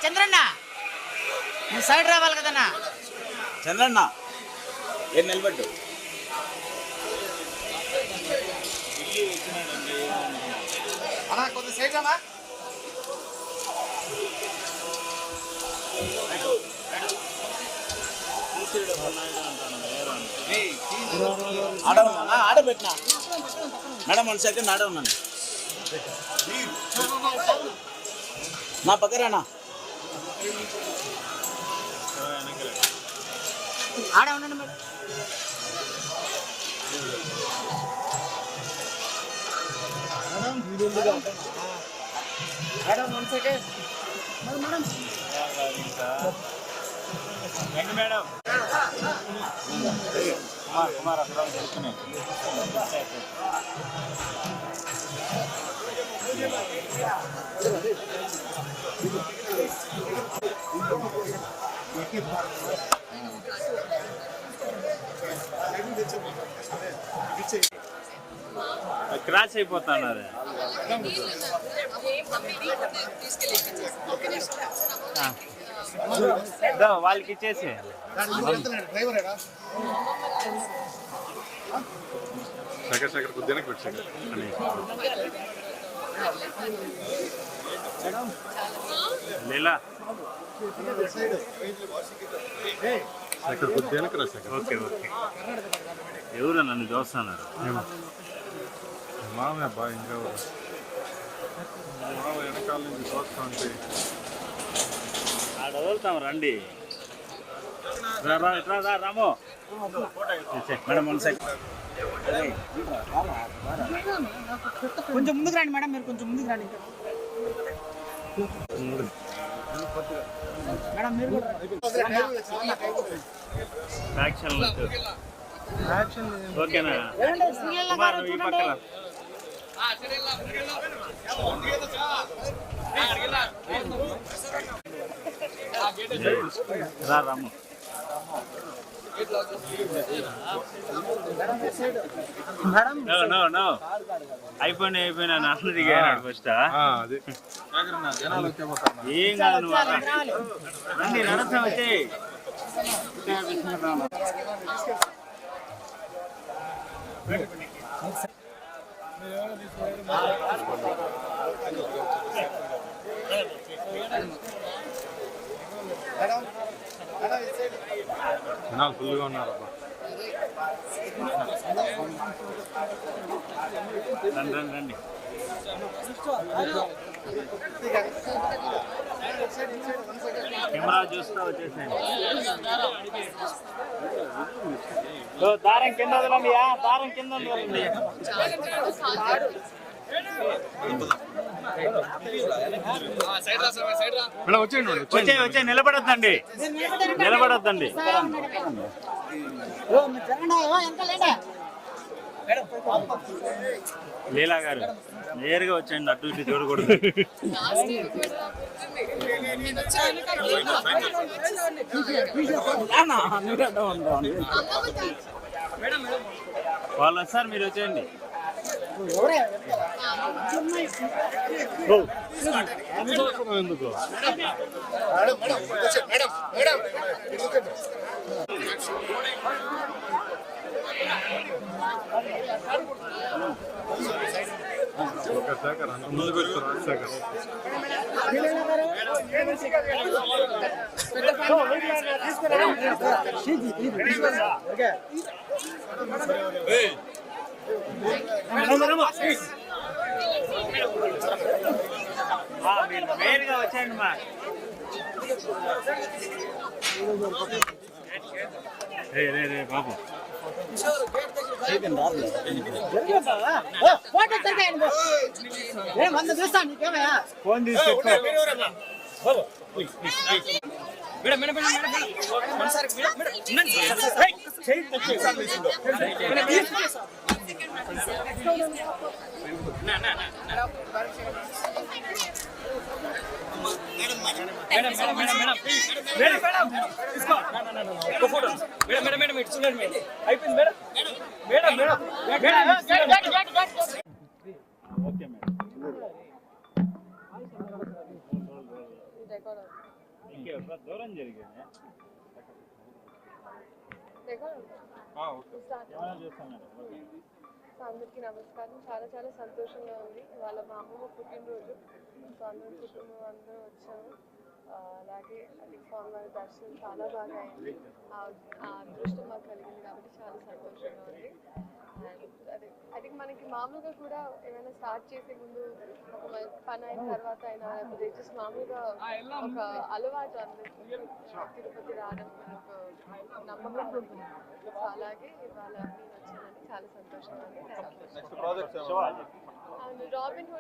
చంద్రన్న నువ్వు సైడ్ రావాలి కదన్నా. చంద్రన్న ఏం నిలబెట్టు. కొంత సైడ్ రామా. ఆడబెట్టినా మేడం 1 సెకండ్ ఆడ ఉన్నాను. నా పక్కరానా ఆడ ఉన్నాను madam. Madam 1 second madam. Madam Kumar అక్కడ కూర్చున్నాయి. క్రాచ్ అయిపోతున్నారు. వాళ్ళకి ఇచ్చేసి శేఖర్ కొద్దిగా పెట్టాడు. లీలా శేఖర్ కొద్దిగా శేఖర్. Okay okay. ఎవరు నన్ను చూస్తున్నారు? మామే అబ్బా, ఇంకా మామ వెనకాల నుంచి చూస్తా ఉంటే ఆడ వదులుతాం రండి. రామో మేడం 1 సెకండ్. కొంచెం ముందుకు రండి మేడం, మీరు కొంచెం ముందుకు రండి మేడం. మీరు ఓకేనా కుమార్ ఈ పక్కన రాము. అయిపోయినా నాన్న దిగాడు ఫస్ట్. ఏం కాదు నువ్వు రండి నడస్తా వచ్చి. జనాలు ఫుల్గా ఉన్నారు అబ్బా. రండి. కెమెరా చూస్తా వచ్చేసాను. దారం కింద వదలండి, దారం కింద వదలండి. వచ్చే నిలబడొద్దండి, నిలబడొద్దండి. లీలా గారు నేరుగా వచ్చేయండి, అటు ఇటు చూడకూడదు. వాళ్ళు వస్తారు, మీరు వచ్చేయండి. ఎందుకు శేఖర్ అంత ముందుకు వచ్చారు. శేఖర్ వేరుగా వచ్చేయండి మా. రే బాబు ఫోన్ తీసుకెళ్ళి అయిపోయింది. Okay madam. ఓకే దూరం జరిగింది ఏమైనా చూస్తాను మేడం ఓకే సో అందరికీ నమస్కారం. చాలా చాలా సంతోషంగా ఉంది. వాళ్ళ మా అమ్మమ్మ పుట్టినరోజు. సో అందరూ కుటుంబం అందరూ వచ్చాము. అలాగే స్వామివారి దర్శనం చాలా బాగా అయింది. ఆ అదృష్టం మాకు కలిగింది కాబట్టి చాలా సంతోషంగా ఉంది. అండ్ అదే ఐ థింక్ మనకి మామూలుగా కూడా ఏమైనా స్టార్ట్ చేసే ముందు ఒక పని అయిన తర్వాత అయినా లేకపోతే జస్ట్ మామూలుగా ఒక అలవాటు అందరికీ తిరుపతి రావడం ఒక నమ్మకం ఉంటుంది. సో అలాగే ఇవాళ నేను వచ్చానని చాలా సంతోషంగా ఉంది. Next project and robin hood